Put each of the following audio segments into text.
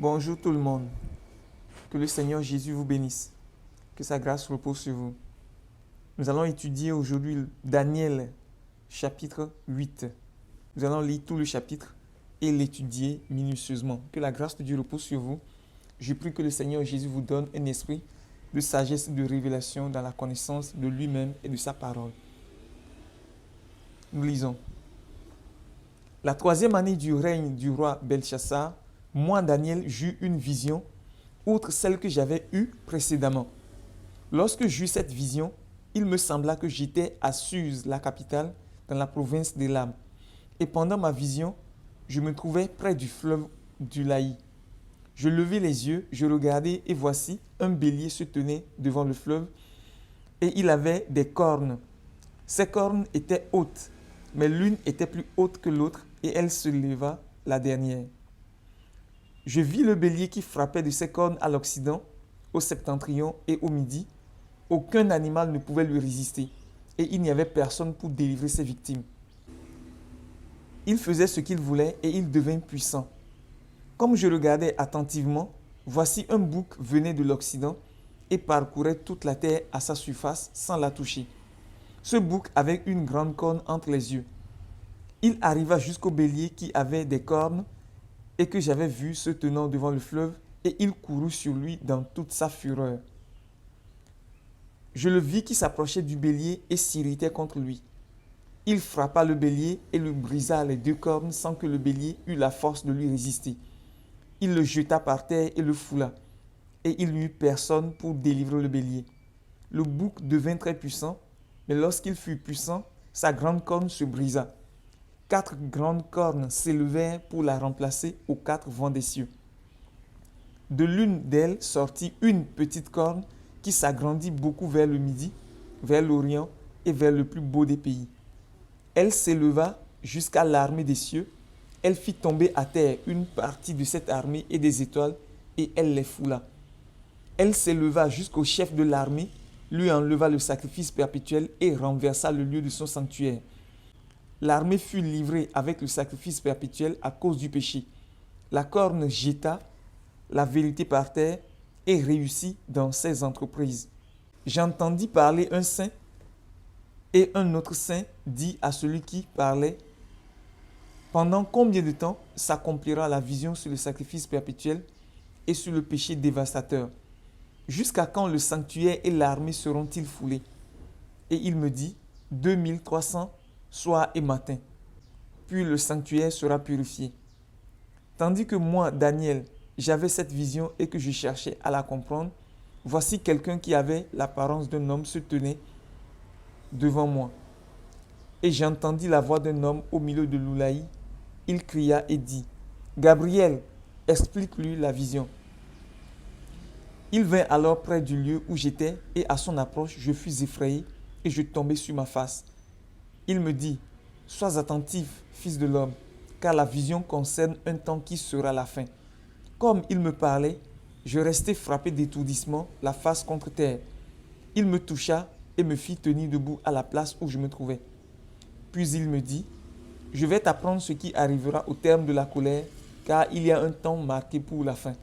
Bonjour tout le monde. Que le Seigneur Jésus vous bénisse. Que sa grâce repose sur vous. Nous allons étudier aujourd'hui Daniel chapitre 8. Nous allons lire tout le chapitre et l'étudier minutieusement. Que la grâce de Dieu repose sur vous. Je prie que le Seigneur Jésus vous donne un esprit de sagesse et de révélation dans la connaissance de lui-même et de sa parole. Nous lisons. La 3e année du règne du roi Belchassar, moi, Daniel, j'eus une vision, outre celle que j'avais eue précédemment. Lorsque j'eus cette vision, il me sembla que j'étais à Suse, la capitale, dans la province d'Élam. Et pendant ma vision, je me trouvais près du fleuve du Laï. Je levai les yeux, je regardai, et voici, un bélier se tenait devant le fleuve, et il avait des cornes. Ces cornes étaient hautes, mais l'une était plus haute que l'autre, et elle se leva la dernière. Je vis le bélier qui frappait de ses cornes à l'Occident, au septentrion et au Midi. Aucun animal ne pouvait lui résister, et il n'y avait personne pour délivrer ses victimes. Il faisait ce qu'il voulait, et il devint puissant. Comme je regardais attentivement, voici un bouc venait de l'Occident et parcourait toute la terre à sa surface sans la toucher. Ce bouc avait une grande corne entre les yeux. Il arriva jusqu'au bélier qui avait des cornes et que j'avais vu se tenant devant le fleuve, et il courut sur lui dans toute sa fureur. Je le vis qui s'approchait du bélier et s'irritait contre lui. Il frappa le bélier et lui brisa les 2 cornes sans que le bélier eût la force de lui résister. Il le jeta par terre et le foula, et il n'y eut personne pour délivrer le bélier. Le bouc devint très puissant, mais lorsqu'il fut puissant, sa grande corne se brisa. 4 grandes cornes s'élevèrent pour la remplacer aux 4 vents des cieux. De l'une d'elles sortit une petite corne qui s'agrandit beaucoup vers le midi, vers l'Orient et vers le plus beau des pays. Elle s'éleva jusqu'à l'armée des cieux. Elle fit tomber à terre une partie de cette armée et des étoiles, et elle les foula. Elle s'éleva jusqu'au chef de l'armée, lui enleva le sacrifice perpétuel et renversa le lieu de son sanctuaire. L'armée fut livrée avec le sacrifice perpétuel à cause du péché. La corne jeta la vérité par terre et réussit dans ses entreprises. J'entendis parler un saint, et un autre saint dit à celui qui parlait: pendant combien de temps s'accomplira la vision sur le sacrifice perpétuel et sur le péché dévastateur? Jusqu'à quand le sanctuaire et l'armée seront-ils foulés? Et il me dit: 2300 soir et matin, puis le sanctuaire sera purifié. Tandis que moi, Daniel, j'avais cette vision et que je cherchais à la comprendre, voici quelqu'un qui avait l'apparence d'un homme se tenait devant moi. Et j'entendis la voix d'un homme au milieu de l'Oulaï. Il cria et dit: Gabriel, explique-lui la vision. Il vint alors près du lieu où j'étais, et à son approche, je fus effrayé et je tombai sur ma face. Il me dit: sois attentif, fils de l'homme, car la vision concerne un temps qui sera la fin. Comme il me parlait, je restai frappé d'étourdissement, la face contre terre. Il me toucha et me fit tenir debout à la place où je me trouvais. Puis il me dit: je vais t'apprendre ce qui arrivera au terme de la colère, car il y a un temps marqué pour la fin.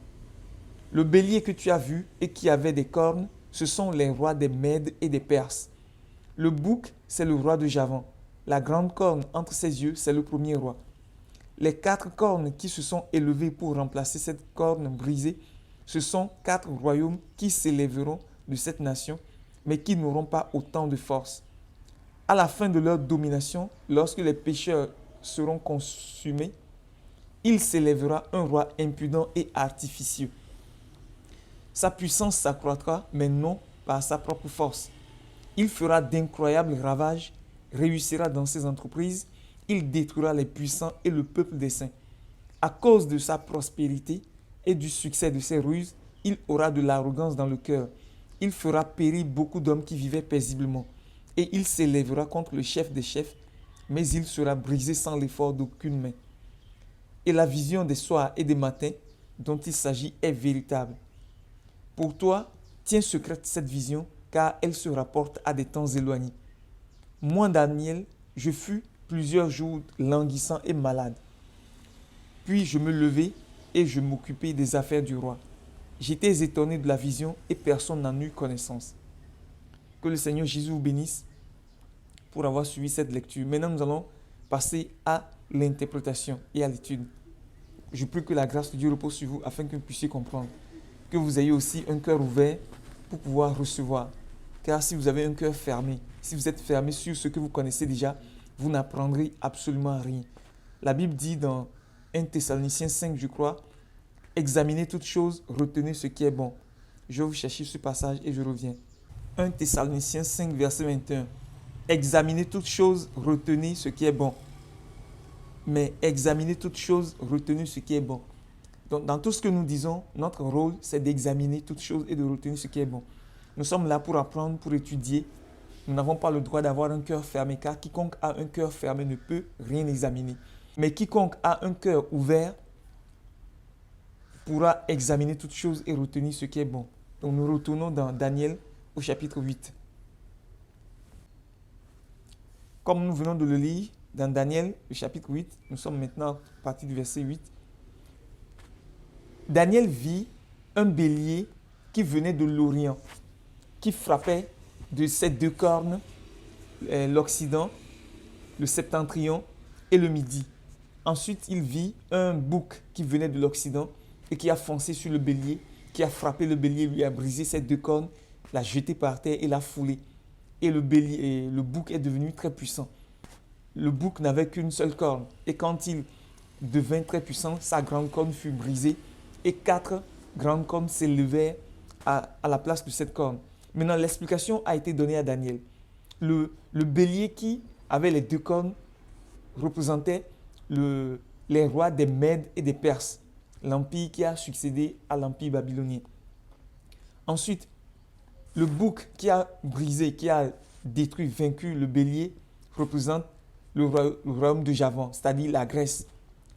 Le bélier que tu as vu et qui avait des cornes, ce sont les rois des Mèdes et des Perses. Le bouc, c'est le roi de Javan. La grande corne entre ses yeux, c'est le premier roi. Les 4 cornes qui se sont élevées pour remplacer cette corne brisée, ce sont 4 royaumes qui s'élèveront de cette nation, mais qui n'auront pas autant de force. À la fin de leur domination, lorsque les pécheurs seront consumés, il s'élèvera un roi impudent et artificieux. Sa puissance s'accroîtra, mais non par sa propre force. Il fera d'incroyables ravages, réussira dans ses entreprises, il détruira les puissants et le peuple des saints. À cause de sa prospérité et du succès de ses ruses, il aura de l'arrogance dans le cœur. Il fera périr beaucoup d'hommes qui vivaient paisiblement. Et il s'élèvera contre le chef des chefs, mais il sera brisé sans l'effort d'aucune main. Et la vision des soirs et des matins dont il s'agit est véritable. Pour toi, tiens secrète cette vision, car elle se rapporte à des temps éloignés. Moi, Daniel, je fus plusieurs jours languissant et malade. Puis je me levai et je m'occupais des affaires du roi. J'étais étonné de la vision et personne n'en eut connaissance. Que le Seigneur Jésus vous bénisse pour avoir suivi cette lecture. Maintenant, nous allons passer à l'interprétation et à l'étude. Je prie que la grâce de Dieu repose sur vous afin que vous puissiez comprendre. Que vous ayez aussi un cœur ouvert pour pouvoir recevoir. Car si vous avez un cœur fermé, si vous êtes fermé sur ce que vous connaissez déjà, vous n'apprendrez absolument rien. La Bible dit dans 1 Thessaloniciens 5, je crois, « Examinez toutes choses, retenez ce qui est bon. » Je vais vous chercher ce passage et je reviens. 1 Thessaloniciens 5, verset 21. « Examinez toutes choses, retenez ce qui est bon. » Mais examinez toutes choses, retenez ce qui est bon. Donc, dans tout ce que nous disons, notre rôle, c'est d'examiner toutes choses et de retenir ce qui est bon. Nous sommes là pour apprendre, pour étudier. Nous n'avons pas le droit d'avoir un cœur fermé, car quiconque a un cœur fermé ne peut rien examiner. Mais quiconque a un cœur ouvert pourra examiner toutes choses et retenir ce qui est bon. Donc, nous retournons dans Daniel au chapitre 8. Comme nous venons de le lire dans Daniel, le chapitre 8, nous sommes maintenant à partir du verset 8. Daniel vit un bélier qui venait de l'Orient, qui frappait de ses deux cornes l'Occident, le septentrion et le Midi. Ensuite, il vit un bouc qui venait de l'Occident et qui a foncé sur le bélier, qui a frappé le bélier, lui a brisé ses deux cornes, l'a jeté par terre et l'a foulé. Et le bouc est devenu très puissant. Le bouc n'avait qu'une seule corne. Et quand il devint très puissant, sa grande corne fut brisée et 4 grandes cornes s'élevèrent à la place de cette corne. Maintenant, l'explication a été donnée à Daniel. Le bélier qui avait les 2 cornes représentait les rois des Mèdes et des Perses, l'empire qui a succédé à l'empire babylonien. Ensuite, le bouc qui a brisé, qui a détruit, vaincu le bélier, représente le royaume de Javan, c'est-à-dire la Grèce.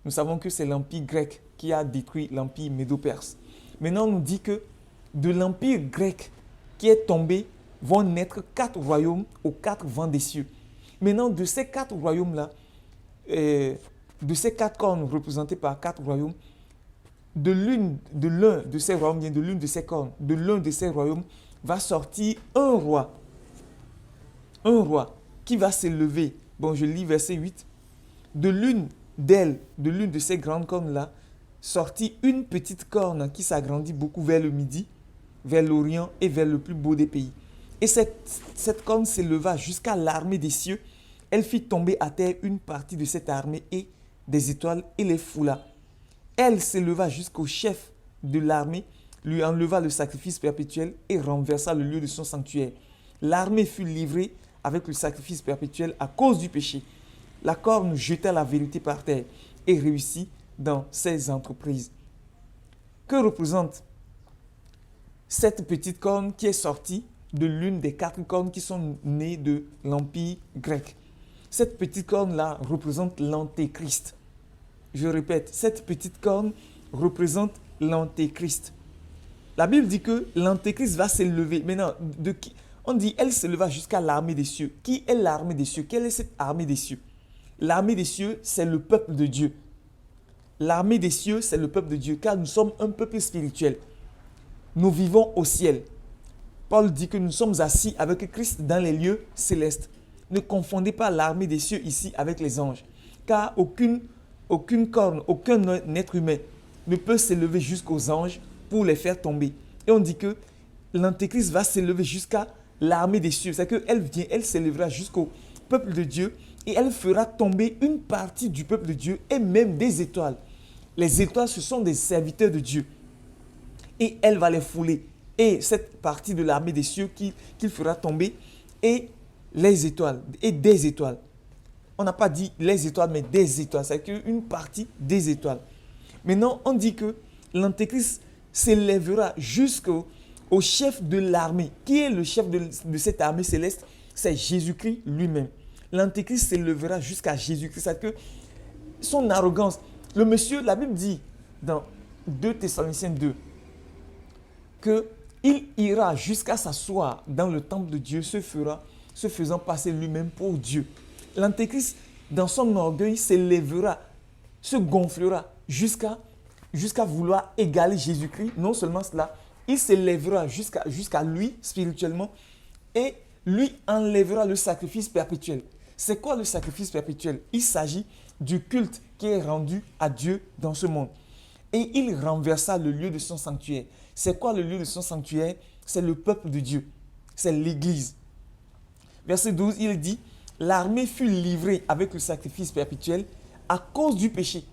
Nous savons que c'est l'empire grec qui a détruit l'empire médo-perse. Maintenant, on nous dit que de l'empire grec qui est tombé, vont naître 4 royaumes aux 4 vents des cieux. Maintenant, de ces 4 royaumes-là, de ces 4 cornes représentées par 4 royaumes, de l'un de ces royaumes, de l'une de ces cornes, de l'un de ces royaumes, va sortir un roi qui va s'élever. Bon, je lis verset 8. De l'une d'elles, de l'une de ces grandes cornes-là, sortit une petite corne qui s'agrandit beaucoup vers le Midi, vers l'Orient et vers le plus beau des pays. Et cette corne s'éleva jusqu'à l'armée des cieux. Elle fit tomber à terre une partie de cette armée et des étoiles et les foula. Elle s'éleva jusqu'au chef de l'armée, lui enleva le sacrifice perpétuel et renversa le lieu de son sanctuaire. L'armée fut livrée avec le sacrifice perpétuel à cause du péché. La corne jeta la vérité par terre et réussit dans ses entreprises. Que représente cette petite corne qui est sortie de l'une des 4 cornes qui sont nées de l'empire grec? Cette petite corne-là représente l'antéchrist. Je répète, cette petite corne représente l'antéchrist. La Bible dit que l'antéchrist va s'élever. Maintenant, on dit elle s'éleva jusqu'à l'armée des cieux. Qui est l'armée des cieux? Quelle est cette armée des cieux? L'armée des cieux, c'est le peuple de Dieu. L'armée des cieux, c'est le peuple de Dieu, car nous sommes un peuple spirituel. Nous vivons au ciel. Paul dit que nous sommes assis avec Christ dans les lieux célestes. Ne confondez pas l'armée des cieux ici avec les anges, car aucune corne, aucun être humain ne peut s'élever jusqu'aux anges pour les faire tomber. Et on dit que l'antéchrist va s'élever jusqu'à l'armée des cieux. C'est-à-dire elle s'élèvera jusqu'au peuple de Dieu et elle fera tomber une partie du peuple de Dieu et même des étoiles. Les étoiles, ce sont des serviteurs de Dieu. Et elle va les fouler. Et cette partie de l'armée des cieux qu'il fera tomber et les étoiles, et des étoiles. On n'a pas dit les étoiles, mais des étoiles. C'est-à-dire une partie des étoiles. Maintenant, on dit que l'antéchrist s'élèvera jusqu'au chef de l'armée. Qui est le chef de cette armée céleste? C'est Jésus-Christ lui-même. L'antéchrist s'élèvera jusqu'à Jésus-Christ. C'est-à-dire que son arrogance, le monsieur, la Bible dit dans 2 Thessaloniciens 2, qu'il ira jusqu'à s'asseoir dans le temple de Dieu, se faisant passer lui-même pour Dieu. L'antéchrist, dans son orgueil, s'élèvera, se gonflera jusqu'à jusqu'à vouloir égaler Jésus-Christ. Non seulement cela, il s'élèvera jusqu'à lui spirituellement et lui enlèvera le sacrifice perpétuel. C'est quoi le sacrifice perpétuel? Il s'agit du culte qui est rendu à Dieu dans ce monde. Et il renversa le lieu de son sanctuaire. C'est quoi le lieu de son sanctuaire? C'est le peuple de Dieu. C'est l'Église. Verset 12, il dit, l'armée fut livrée avec le sacrifice perpétuel à cause du péché.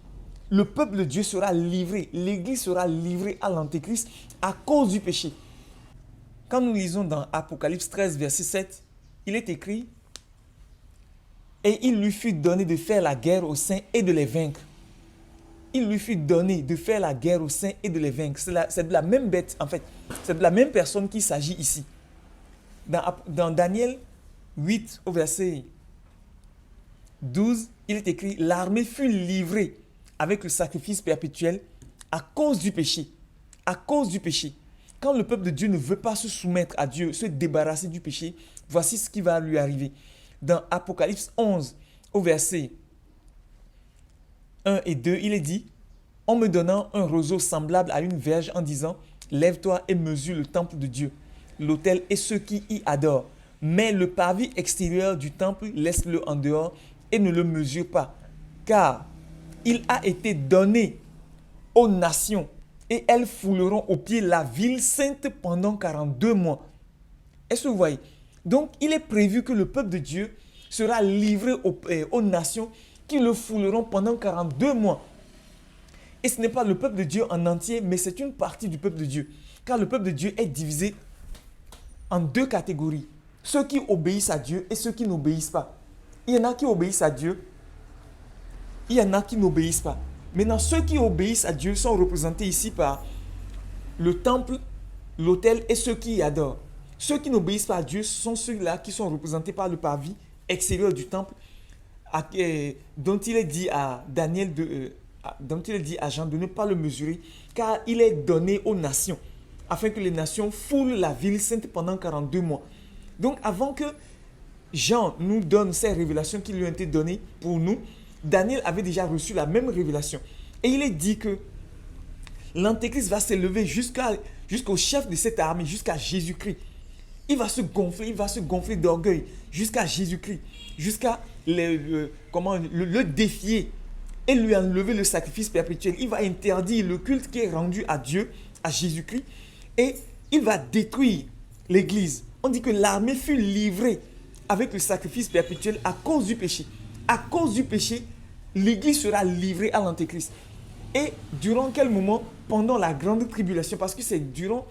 Le peuple de Dieu sera livré, l'Église sera livrée à l'Antéchrist à cause du péché. Quand nous lisons dans Apocalypse 13, verset 7, il est écrit, et il lui fut donné de faire la guerre aux saints et de les vaincre. Il lui fut donné de faire la guerre aux saints et de les vaincre. C'est de la même bête, en fait. C'est de la même personne qu'il s'agit ici. Dans Daniel 8, au verset 12, il est écrit, l'armée fut livrée avec le sacrifice perpétuel à cause du péché. À cause du péché. Quand le peuple de Dieu ne veut pas se soumettre à Dieu, se débarrasser du péché, voici ce qui va lui arriver. Dans Apocalypse 11, au verset 1 et 2, il est dit, en me donnant un roseau semblable à une verge en disant, lève-toi et mesure le temple de Dieu, l'autel et ceux qui y adorent. Mais le parvis extérieur du temple, laisse-le en dehors et ne le mesure pas, car il a été donné aux nations et elles fouleront aux pieds la ville sainte pendant 42 mois. Est-ce que vous voyez? Donc, il est prévu que le peuple de Dieu sera livré aux nations qui le fouleront pendant 42 mois. Et ce n'est pas le peuple de Dieu en entier, mais c'est une partie du peuple de Dieu. Car le peuple de Dieu est divisé en deux catégories. Ceux qui obéissent à Dieu et ceux qui n'obéissent pas. Il y en a qui obéissent à Dieu, il y en a qui n'obéissent pas. Maintenant, ceux qui obéissent à Dieu sont représentés ici par le temple, l'autel et ceux qui y adorent. Ceux qui n'obéissent pas à Dieu sont ceux-là qui sont représentés par le parvis extérieur du temple dont il est dit à Daniel, dont il est dit à Jean de ne pas le mesurer, car il est donné aux nations, afin que les nations foulent la ville sainte pendant 42 mois. Donc avant que Jean nous donne ces révélations qui lui ont été données pour nous, Daniel avait déjà reçu la même révélation. Et il est dit que l'Antéchrist va s'élever jusqu'au chef de cette armée, jusqu'à Jésus-Christ. Il va se gonfler d'orgueil jusqu'à Jésus-Christ, jusqu'à le défier et lui enlever le sacrifice perpétuel. Il va interdire le culte qui est rendu à Dieu, à Jésus-Christ, et il va détruire l'Église. On dit que l'armée fut livrée avec le sacrifice perpétuel à cause du péché. À cause du péché, l'Église sera livrée à l'Antéchrist. Et durant quel moment? Pendant la grande tribulation, parce que c'est durant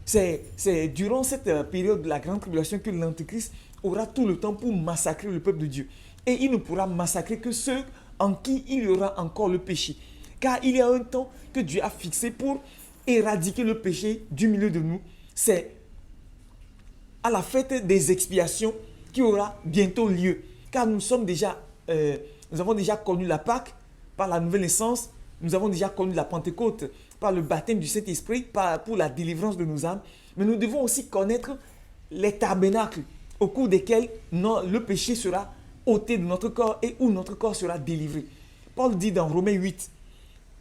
cette période de la grande tribulation que l'Antéchrist aura tout le temps pour massacrer le peuple de Dieu. Et il ne pourra massacrer que ceux en qui il y aura encore le péché. Car il y a un temps que Dieu a fixé pour éradiquer le péché du milieu de nous. C'est à la fête des expiations qui aura bientôt lieu. Car nous avons déjà connu la Pâque par la nouvelle naissance. Nous avons déjà connu la Pentecôte par le baptême du Saint-Esprit, pour la délivrance de nos âmes. Mais nous devons aussi connaître les tabernacles au cours desquels le péché sera ôté de notre corps et où notre corps sera délivré. Paul dit dans Romains 8,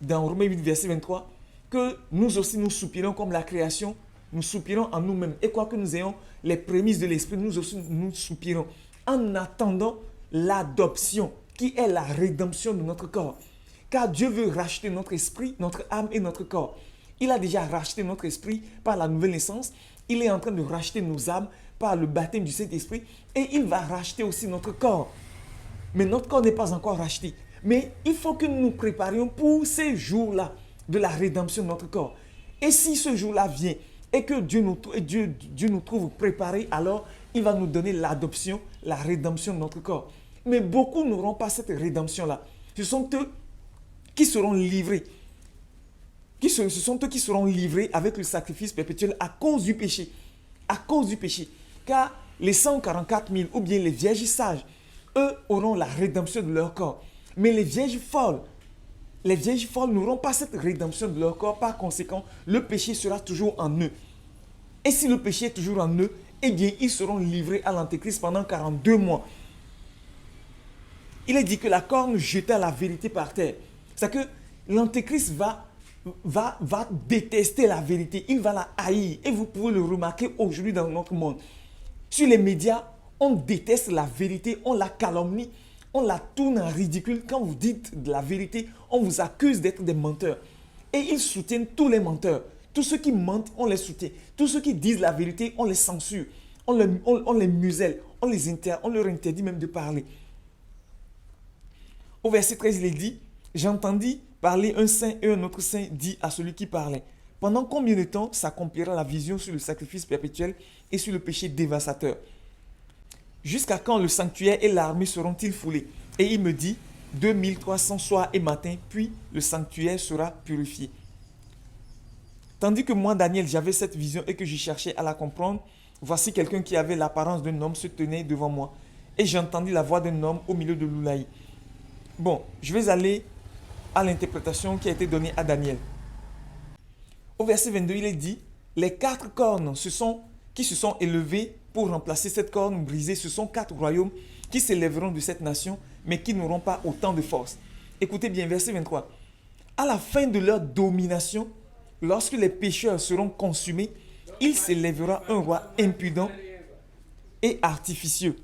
verset 23, que nous aussi nous soupirons comme la création, nous soupirons en nous-mêmes. Et quoique nous ayons les prémices de l'Esprit, nous aussi nous soupirons en attendant l'adoption qui est la rédemption de notre corps. Car Dieu veut racheter notre esprit, notre âme et notre corps. Il a déjà racheté notre esprit par la nouvelle naissance. Il est en train de racheter nos âmes par le baptême du Saint-Esprit. Et il va racheter aussi notre corps. Mais notre corps n'est pas encore racheté. Mais il faut que nous nous préparions pour ces jours-là de la rédemption de notre corps. Et si ce jour-là vient et que Dieu nous trouve préparés, alors il va nous donner l'adoption, la rédemption de notre corps. Mais beaucoup n'auront pas cette rédemption-là. Ce sont eux qui seront livrés. Ce sont eux qui seront livrés avec le sacrifice perpétuel à cause du péché. À cause du péché. Car les 144 000 ou bien les vierges sages, eux auront la rédemption de leur corps. Mais les vierges folles n'auront pas cette rédemption de leur corps. Par conséquent, le péché sera toujours en eux. Et si le péché est toujours en eux, eh bien, ils seront livrés à l'Antéchrist pendant 42 mois. Il est dit que la corne jeta la vérité par terre. C'est que l'Antéchrist va va détester la vérité, il va la haïr. Et vous pouvez le remarquer aujourd'hui dans notre monde. Sur les médias, on déteste la vérité, on la calomnie, on la tourne en ridicule. Quand vous dites de la vérité, on vous accuse d'être des menteurs. Et ils soutiennent tous les menteurs. Tous ceux qui mentent, on les soutient. Tous ceux qui disent la vérité, on les censure. On les muselle, on leur interdit même de parler. Au verset 13, il est dit, « J'entendis parler un saint et un autre saint dit à celui qui parlait. Pendant combien de temps s'accomplira la vision sur le sacrifice perpétuel et sur le péché dévastateur? Jusqu'à quand le sanctuaire et l'armée seront-ils foulés? Et il me dit, 2300 soirs et matins, puis le sanctuaire sera purifié. » Tandis que moi, Daniel, j'avais cette vision et que je cherchais à la comprendre, voici quelqu'un qui avait l'apparence d'un homme se tenait devant moi. Et j'entendis la voix d'un homme au milieu de l'Oulaï. Bon, je vais aller à l'interprétation qui a été donnée à Daniel. Au verset 22, il est dit, les 4 cornes qui se sont élevées pour remplacer cette corne brisée, ce sont 4 royaumes qui s'élèveront de cette nation, mais qui n'auront pas autant de force. Écoutez bien, verset 23. À la fin de leur domination, lorsque les pécheurs seront consumés, il s'élèvera un roi impudent et artificieux.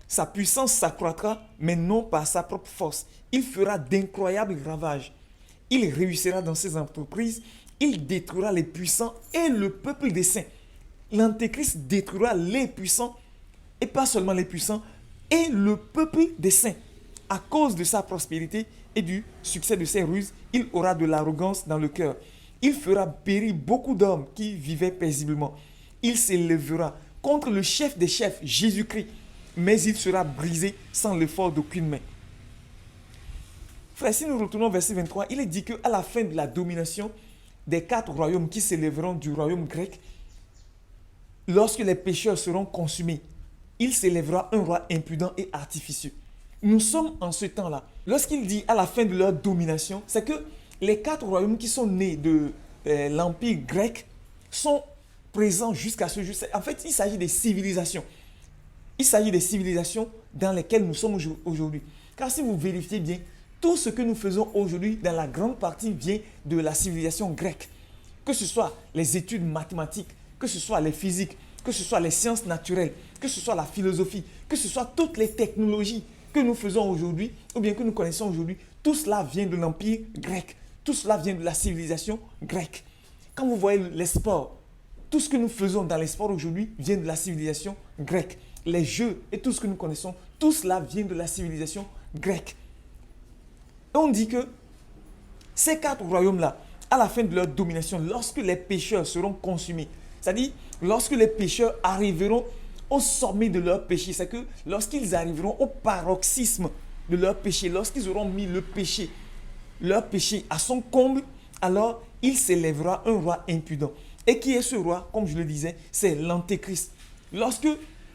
Sa puissance s'accroîtra, mais non par sa propre force. Il fera d'incroyables ravages. Il réussira dans ses entreprises. Il détruira les puissants et le peuple des saints. L'Antéchrist détruira les puissants, et pas seulement les puissants, et le peuple des saints. À cause de sa prospérité et du succès de ses ruses, il aura de l'arrogance dans le cœur. Il fera périr beaucoup d'hommes qui vivaient paisiblement. Il s'élèvera contre le chef des chefs, Jésus-Christ, mais il sera brisé sans l'effort d'aucune main. Frère, si nous retournons au verset 23, il est dit qu'à la fin de la domination des 4 royaumes qui s'élèveront du royaume grec, lorsque les pécheurs seront consumés, il s'élèvera un roi impudent et artificieux. Nous sommes en ce temps-là. Lorsqu'il dit à la fin de leur domination, c'est que les 4 royaumes qui sont nés de l'Empire grec sont présents jusqu'à ce jour. En fait, il s'agit des civilisations. Il s'agit des civilisations dans lesquelles nous sommes aujourd'hui. Car si vous vérifiez bien, tout ce que nous faisons aujourd'hui, dans la grande partie, vient de la civilisation grecque. Que ce soit les études mathématiques, que ce soit les physiques, que ce soit les sciences naturelles, que ce soit la philosophie, que ce soit toutes les technologies que nous faisons aujourd'hui, ou bien que nous connaissons aujourd'hui, tout cela vient de l'Empire grec. Tout cela vient de la civilisation grecque. Quand vous voyez les sports, tout ce que nous faisons dans les sports aujourd'hui vient de la civilisation grecque. Les jeux et tout ce que nous connaissons, tout cela vient de la civilisation grecque. Et on dit que ces 4 royaumes-là, à la fin de leur domination, lorsque les pécheurs seront consumés, c'est-à-dire lorsque les pécheurs arriveront au sommet de leur péché, c'est que lorsqu'ils arriveront au paroxysme de leur péché, lorsqu'ils auront mis leur péché à son comble, alors il s'élèvera un roi impudent. Et qui est ce roi? Comme je le disais, c'est l'Antéchrist. Lorsque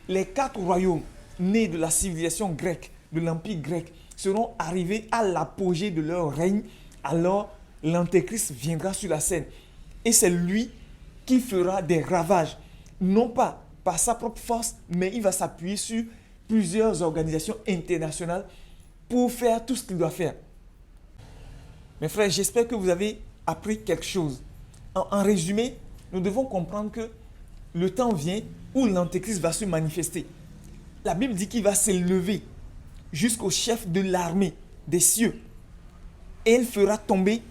les 4 royaumes nés de la civilisation grecque, de l'Empire grec, seront arrivés à l'apogée de leur règne, alors l'Antéchrist viendra sur la scène. Et c'est lui qui fera des ravages, non pas par sa propre force, mais il va s'appuyer sur plusieurs organisations internationales pour faire tout ce qu'il doit faire. Mes frères, j'espère que vous avez appris quelque chose. En résumé, nous devons comprendre que le temps vient où l'Antéchrist va se manifester. La Bible dit qu'il va s'élever jusqu'au chef de l'armée des cieux. Et il fera tomber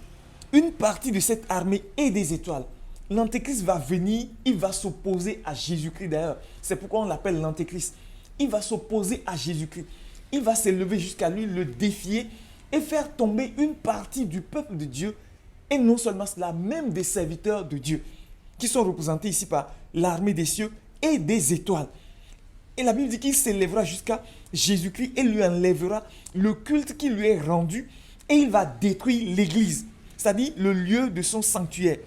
une partie de cette armée et des étoiles. L'Antéchrist va venir, il va s'opposer à Jésus-Christ d'ailleurs. C'est pourquoi on l'appelle l'Antéchrist. Il va s'opposer à Jésus-Christ. Il va s'élever jusqu'à lui, le défier et faire tomber une partie du peuple de Dieu. Et non seulement cela, même des serviteurs de Dieu, qui sont représentés ici par l'armée des cieux et des étoiles. Et la Bible dit qu'il s'élèvera jusqu'à Jésus-Christ et lui enlèvera le culte qui lui est rendu et il va détruire l'église, c'est-à-dire le lieu de son sanctuaire.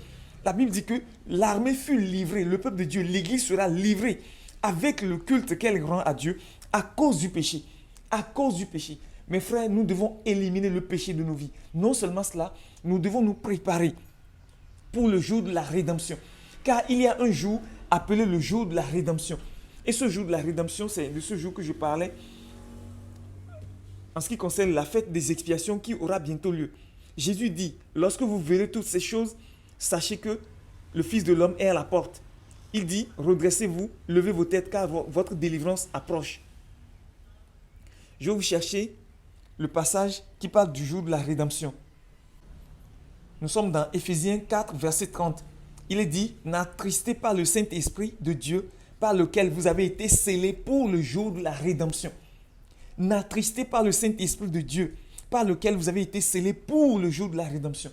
La Bible dit que l'armée fut livrée, le peuple de Dieu, l'église sera livrée avec le culte qu'elle rend à Dieu à cause du péché. À cause du péché. Mes frères, nous devons éliminer le péché de nos vies. Non seulement cela, nous devons nous préparer pour le jour de la rédemption. Car il y a un jour appelé le jour de la rédemption. Et ce jour de la rédemption, c'est de ce jour que je parlais en ce qui concerne la fête des expiations qui aura bientôt lieu. Jésus dit, lorsque vous verrez toutes ces choses, sachez que le Fils de l'homme est à la porte. Il dit, redressez-vous, levez vos têtes car votre délivrance approche. Je vais vous chercher le passage qui parle du jour de la rédemption. Nous sommes dans Éphésiens 4, verset 30. Il est dit, n'attristez pas le Saint-Esprit de Dieu par lequel vous avez été scellés pour le jour de la rédemption. N'attristez pas le Saint-Esprit de Dieu par lequel vous avez été scellés pour le jour de la rédemption.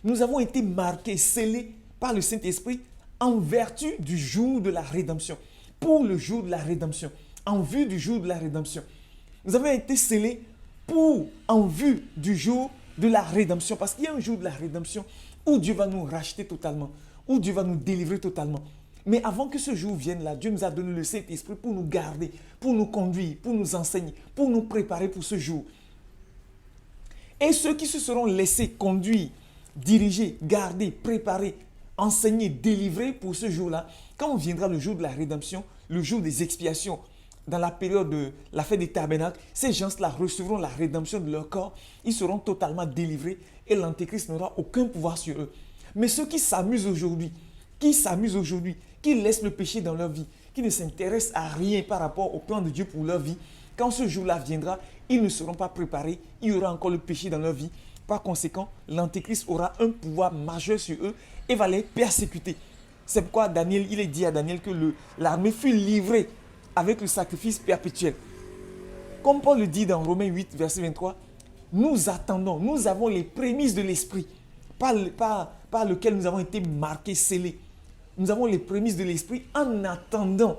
Nous avons été marqués, scellés par le Saint-Esprit en vertu du jour de la rédemption, pour le jour de la rédemption, en vue du jour de la rédemption. Nous avons été scellés en vue du jour de la rédemption, parce qu'il y a un jour de la rédemption où Dieu va nous racheter totalement, où Dieu va nous délivrer totalement. Mais avant que ce jour vienne là, Dieu nous a donné le Saint-Esprit pour nous garder, pour nous conduire, pour nous enseigner, pour nous préparer pour ce jour. Et ceux qui se seront laissés conduire, diriger, garder, préparer, enseigner, délivrer pour ce jour-là, quand viendra le jour de la rédemption, le jour des expiations, dans la période de la fête des tabernacles, ces gens-là recevront la rédemption de leur corps, ils seront totalement délivrés et l'Antéchrist n'aura aucun pouvoir sur eux. Mais ceux qui s'amusent aujourd'hui, qui laissent le péché dans leur vie, qui ne s'intéressent à rien par rapport au plan de Dieu pour leur vie, quand ce jour-là viendra, ils ne seront pas préparés, il y aura encore le péché dans leur vie. Par conséquent, l'Antéchrist aura un pouvoir majeur sur eux et va les persécuter. C'est pourquoi Daniel, il est dit à Daniel que l'armée fut livrée avec le sacrifice perpétuel. Comme Paul le dit dans Romains 8, verset 23, nous attendons, nous avons les prémices de l'Esprit par lequel nous avons été marqués, scellés. Nous avons les prémices de l'Esprit en attendant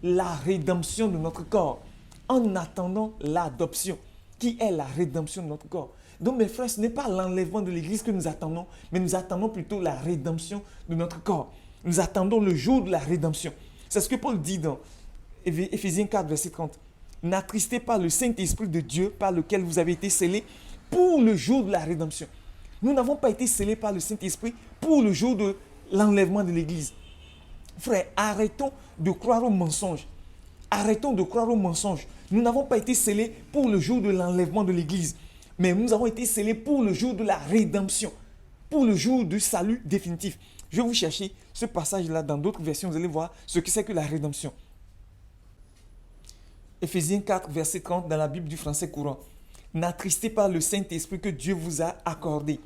la rédemption de notre corps, en attendant l'adoption, qui est la rédemption de notre corps. Donc mes frères, ce n'est pas l'enlèvement de l'Église que nous attendons, mais nous attendons plutôt la rédemption de notre corps. Nous attendons le jour de la rédemption. C'est ce que Paul dit dans Éphésiens 4, verset 30. N'attristez pas le Saint-Esprit de Dieu par lequel vous avez été scellés pour le jour de la rédemption. Nous n'avons pas été scellés par le Saint-Esprit pour le jour de l'enlèvement de l'Église. Frères, arrêtons de croire aux mensonges. Arrêtons de croire aux mensonges. Nous n'avons pas été scellés pour le jour de l'enlèvement de l'Église, mais nous avons été scellés pour le jour de la rédemption, pour le jour du salut définitif. Je vais vous chercher ce passage-là dans d'autres versions, vous allez voir ce que c'est que la rédemption. Éphésiens 4, verset 30 dans la Bible du français courant. N'attristez pas le Saint-Esprit que Dieu vous a accordé.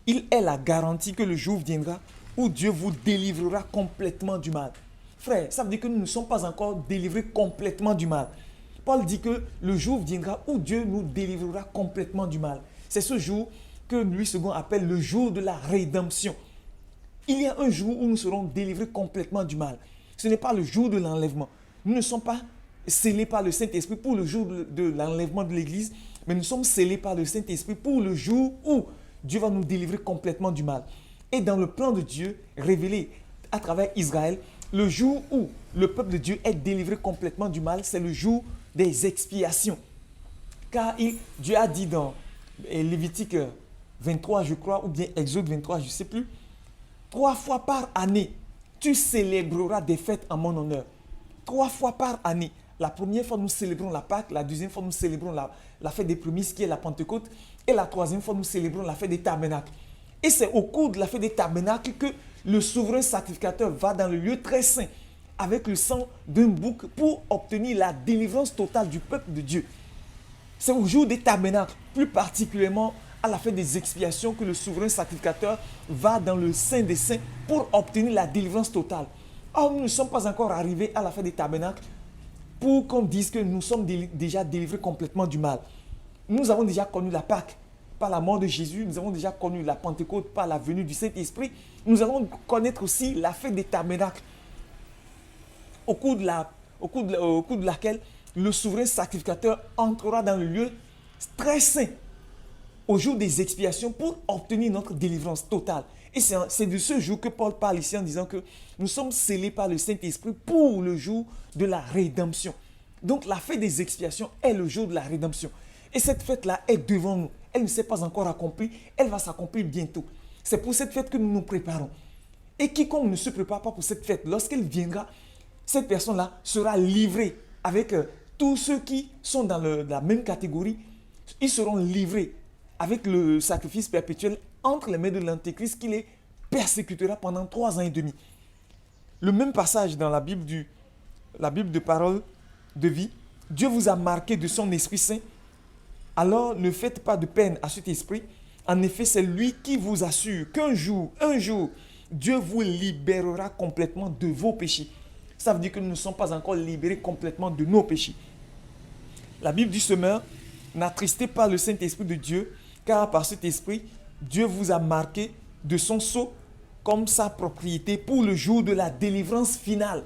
Il est la garantie que le jour viendra où Dieu vous délivrera complètement du mal. Frère, ça veut dire que nous ne sommes pas encore délivrés complètement du mal. Paul dit que le jour viendra où Dieu nous délivrera complètement du mal. C'est ce jour que Louis II appelle le jour de la rédemption. Il y a un jour où nous serons délivrés complètement du mal. Ce n'est pas le jour de l'enlèvement. Nous ne sommes pas scellés par le Saint-Esprit pour le jour de l'enlèvement de l'Église, mais nous sommes scellés par le Saint-Esprit pour le jour où Dieu va nous délivrer complètement du mal. Et dans le plan de Dieu révélé à travers Israël, le jour où le peuple de Dieu est délivré complètement du mal, c'est le jour des expiations. Car Dieu a dit dans Lévitique 23, je crois, ou bien Exode 23, je ne sais plus, 3 fois par année, tu célébreras des fêtes en mon honneur. 3 fois par année. La première fois, nous célébrons la Pâque. La deuxième fois, nous célébrons la fête des prémices, qui est la Pentecôte. Et la troisième fois, nous célébrons la fête des tabernacles. Et c'est au cours de la fête des tabernacles que le souverain sacrificateur va dans le lieu très saint avec le sang d'un bouc pour obtenir la délivrance totale du peuple de Dieu. C'est au jour des tabernacles, plus particulièrement à la fête des expiations, que le souverain sacrificateur va dans le Saint des Saints pour obtenir la délivrance totale. Or, nous ne sommes pas encore arrivés à la fête des tabernacles pour qu'on dise que nous sommes déjà délivrés complètement du mal. Nous avons déjà connu la Pâque par la mort de Jésus, nous avons déjà connu la Pentecôte par la venue du Saint-Esprit. Nous allons connaître aussi la fête des tabernacles, au cours de laquelle le souverain sacrificateur entrera dans le lieu très saint au jour des expiations pour obtenir notre délivrance totale. Et c'est de ce jour que Paul parle ici en disant que nous sommes scellés par le Saint-Esprit pour le jour de la rédemption. Donc la fête des expiations est le jour de la rédemption. Et cette fête-là est devant nous. Elle ne s'est pas encore accomplie, elle va s'accomplir bientôt. C'est pour cette fête que nous nous préparons. Et quiconque ne se prépare pas pour cette fête, lorsqu'elle viendra, cette personne-là sera livrée avec tous ceux qui sont dans la même catégorie. Ils seront livrés avec le sacrifice perpétuel entre les mains de l'Antéchrist qui les persécutera pendant 3 ans et demi. Le même passage dans la Bible de parole de vie, Dieu vous a marqué de son Esprit Saint, alors ne faites pas de peine à cet esprit. En effet, c'est lui qui vous assure qu'un jour, Dieu vous libérera complètement de vos péchés. Ça veut dire que nous ne sommes pas encore libérés complètement de nos péchés. La Bible du semeur, n'attristez pas le Saint-Esprit de Dieu, car par cet esprit, Dieu vous a marqué de son sceau comme sa propriété pour le jour de la délivrance finale.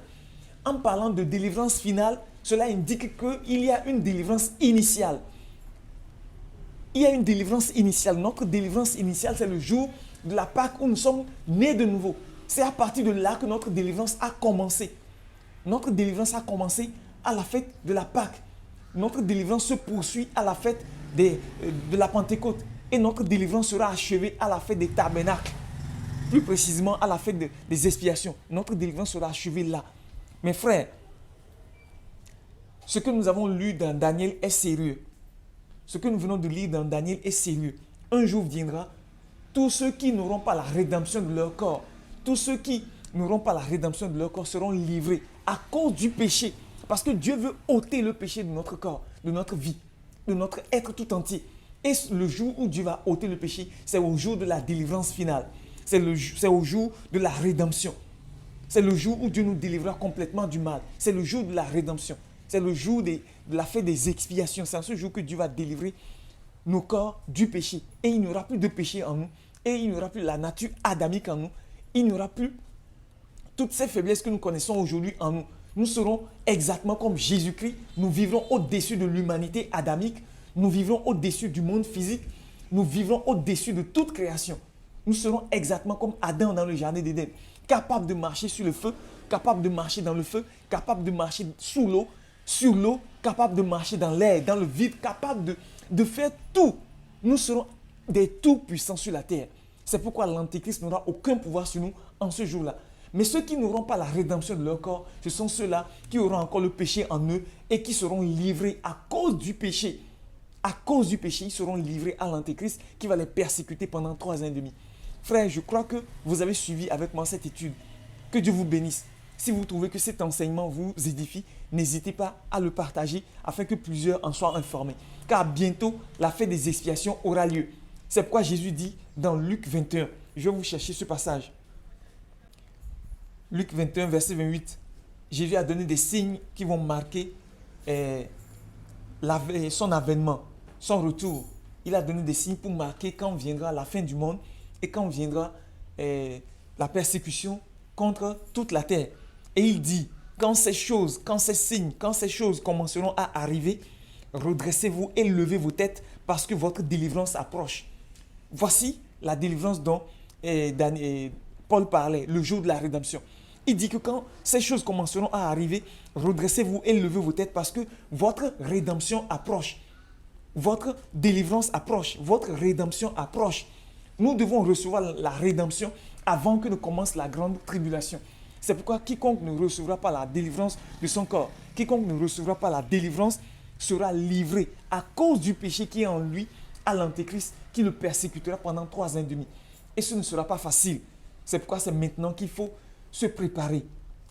En parlant de délivrance finale, cela indique qu'il y a une délivrance initiale. Il y a une délivrance initiale. Notre délivrance initiale, c'est le jour de la Pâque où nous sommes nés de nouveau. C'est à partir de là que notre délivrance a commencé. Notre délivrance a commencé à la fête de la Pâque. Notre délivrance se poursuit à la fête de la Pentecôte. Et notre délivrance sera achevée à la fête des tabernacles. Plus précisément à la fête des expiations. Notre délivrance sera achevée là. Mes frères, ce que nous avons lu dans Daniel est sérieux. Ce que nous venons de lire dans Daniel est sérieux. Un jour viendra, tous ceux qui n'auront pas la rédemption de leur corps, tous ceux qui n'auront pas la rédemption de leur corps seront livrés à cause du péché. Parce que Dieu veut ôter le péché de notre corps, de notre vie, de notre être tout entier. Et le jour où Dieu va ôter le péché, c'est au jour de la délivrance finale. C'est au jour de la rédemption. C'est le jour où Dieu nous délivrera complètement du mal. C'est le jour de la rédemption. C'est le jour de la fête des expiations. C'est en ce jour que Dieu va délivrer nos corps du péché. Et il n'y aura plus de péché en nous. Et il n'y aura plus la nature adamique en nous. Il n'y aura plus toutes ces faiblesses que nous connaissons aujourd'hui en nous. Nous serons exactement comme Jésus-Christ. Nous vivrons au-dessus de l'humanité adamique. Nous vivrons au-dessus du monde physique. Nous vivrons au-dessus de toute création. Nous serons exactement comme Adam dans le jardin d'Éden. Capables de marcher sur le feu, capables de marcher dans le feu, capables de marcher sous l'eau, sur l'eau, capables de marcher dans l'air, dans le vide, capables de faire tout. Nous serons des tout-puissants sur la terre. C'est pourquoi l'Antéchrist n'aura aucun pouvoir sur nous en ce jour-là. Mais ceux qui n'auront pas la rédemption de leur corps, ce sont ceux-là qui auront encore le péché en eux et qui seront livrés à cause du péché. À cause du péché, ils seront livrés à l'Antéchrist qui va les persécuter pendant 3 ans et demi. Frère, je crois que vous avez suivi avec moi cette étude. Que Dieu vous bénisse. Si vous trouvez que cet enseignement vous édifie, n'hésitez pas à le partager afin que plusieurs en soient informés. Car bientôt, la fête des expiations aura lieu. C'est pourquoi Jésus dit dans Luc 21, je vais vous chercher ce passage. Luc 21, verset 28, Jésus a donné des signes qui vont marquer son avènement, son retour. Il a donné des signes pour marquer quand viendra la fin du monde et quand viendra la persécution contre toute la terre. Et il dit, quand ces choses, quand ces signes, quand ces choses commenceront à arriver, redressez-vous et levez vos têtes parce que votre délivrance approche. Voici la délivrance dont Paul parlait, le jour de la rédemption. Il dit que quand ces choses commenceront à arriver, redressez-vous et levez vos têtes parce que votre rédemption approche. Votre délivrance approche. Votre rédemption approche. Nous devons recevoir la rédemption avant que ne commence la grande tribulation. C'est pourquoi quiconque ne recevra pas la délivrance de son corps, quiconque ne recevra pas la délivrance sera livré à cause du péché qui est en lui à l'Antéchrist qui le persécutera pendant 3 ans et demi. Et ce ne sera pas facile. C'est pourquoi c'est maintenant qu'il faut se préparer.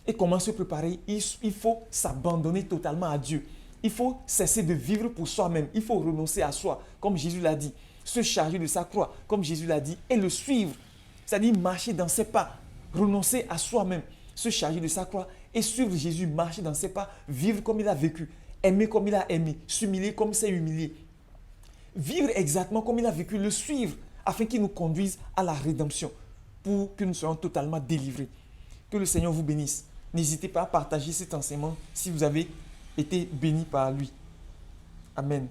Et comment se préparer? Il faut s'abandonner totalement à Dieu. Il faut cesser de vivre pour soi-même. Il faut renoncer à soi, comme Jésus l'a dit. Se charger de sa croix, comme Jésus l'a dit, et le suivre. C'est-à-dire marcher dans ses pas, renoncer à soi-même, se charger de sa croix et suivre Jésus, marcher dans ses pas, vivre comme il a vécu, aimer comme il a aimé, s'humilier comme il s'est humilié. Vivre exactement comme il a vécu, le suivre, afin qu'il nous conduise à la rédemption, pour que nous soyons totalement délivrés. Que le Seigneur vous bénisse. N'hésitez pas à partager cet enseignement si vous avez été béni par lui. Amen.